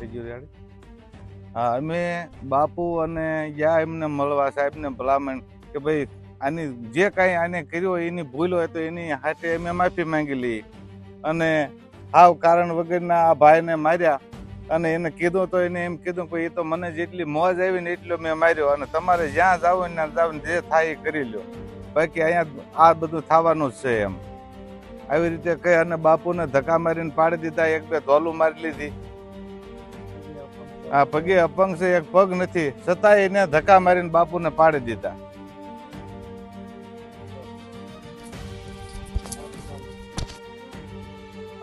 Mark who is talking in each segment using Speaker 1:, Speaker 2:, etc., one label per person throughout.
Speaker 1: થઈ ગયું રેડી. હા, અમે બાપુ અને ગયા એમને મળવા, સાહેબને ભલામણ કે ભાઈ આની જે કાંઈ આને કર્યું હોય એની ભૂલ હોય તો એની હાથે અમે માફી માંગી લઈએ. અને હાવ કારણ વગરના આ ભાઈને માર્યા અને એને કીધું તો એને એમ કીધું કે એ તો મને જેટલી મોજ આવી ને એટલો મેં માર્યો, અને તમારે જ્યાં જાવ ને જાવ જે થાય એ કરી લો, બાકી અહીંયા આ બધું થવાનું જ છે એમ. આવી રીતે કહી અને બાપુને ધક્કા મારીને પાડી દીધા, એક બે ધોલું મારી લીધી. આ પગે અપંગ છે, એક પગ નથી, છતાંય એને ધક્કા મારીને બાપુને પાડી દીધા.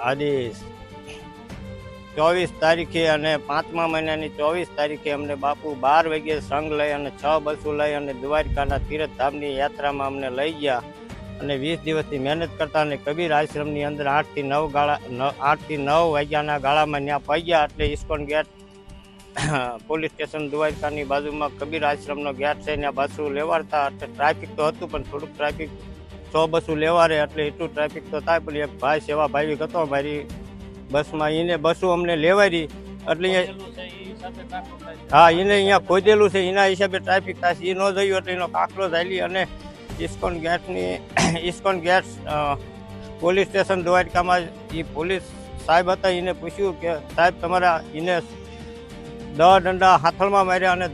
Speaker 2: આજે 24 તારીખે અને 5મા મહિનાની 24 તારીખે અમને બાપુ 12 વાગે સંઘ લઈ અને 6 બસો લઈ અને દ્વારકાના તીર્થધામની યાત્રામાં અમને લઈ ગયા અને 20 દિવસથી મહેનત કરતા અને કબીર આશ્રમની અંદર 8 થી 9 વાગ્યાના ગાળામાં ત્યાં પગ્યા. એટલે ઇસ્કોન ગેટ પોલીસ સ્ટેશન દ્વારકાની બાજુમાં કબીર આશ્રમનો ગેટ છે, ત્યાં બસો લેવાડતા. એટલે ટ્રાફિક તો હતું પણ થોડુંક ટ્રાફિક 100 બસો લેવાડે એટલે એટલું ટ્રાફિક તો થાય. પણ એક ભાઈ સેવા ભાઈ હતો મારી બસમાં, એને બસો અમને લેવાડી એટલે હા એને અહીંયા ખોદેલું છે, એના હિસાબે ટ્રાફિક થાય. એ ન જોયું એટલે એનો કાકલો ચાલી અને ઇસ્કોન ગેટ પોલીસ સ્ટેશન દ્વારકામાં એ પોલીસ સાહેબ હતા, એને પૂછ્યું કે સાહેબ તમારા એને 10 દંડા હાથળમાં માર્યા અને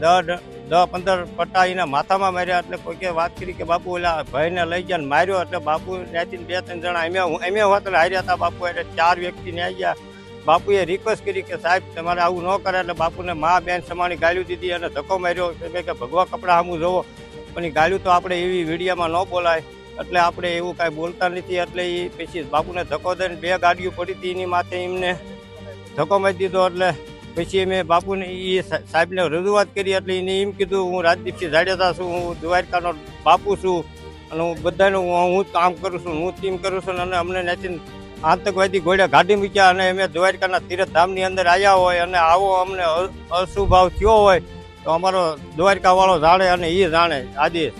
Speaker 2: 10-15 પટ્ટા એના માથામાં માર્યા. એટલે કોઈકે વાત કરી કે બાપુ ઓલા ભાઈને લઈ ગયા ને માર્યો. એટલે બાપુ ત્યાંથી 2-3 જણા અમે હોત હાર્યા હતા બાપુ. એટલે 4 વ્યક્તિને આવી ગયા. બાપુએ રિક્વેસ્ટ કરી કે સાહેબ તમારે આવું ન કરે. એટલે બાપુને મા બેન સમાણી ગાળ્યું દીધી અને ધક્કો માર્યો કે ભગવા કપડા સામું જોવો. પણ એ ગાળ્યું તો આપણે એવી વિડીયામાં ન બોલાય એટલે આપણે એવું કાંઈ બોલતા નથી. એટલે એ પછી બાપુને ધક્કો દઈને 2 ગાડીઓ પડી હતી એની માથે એમને ધક્કો મારી દીધો. એટલે પછી મેં બાપુને એ સાહેબને રજૂઆત કરી. એટલે એને એમ કીધું હું રાજદીપસિંહ જાડેજા છું, હું દ્વારકાનો બાપુ છું અને હું બધાનું હું કામ કરું છું, હું ટીમ કરું છું. અને અમને નથી આતંકવાદી ઘોડે ગાડી મૂક્યા અને અમે દ્વારકાના તીર્થધામની અંદર આવ્યા હોય અને આવો અમને અશુભાવ થયો હોય તો અમારો દ્વારકાવાળો જાણે અને એ જાણે. આદેશ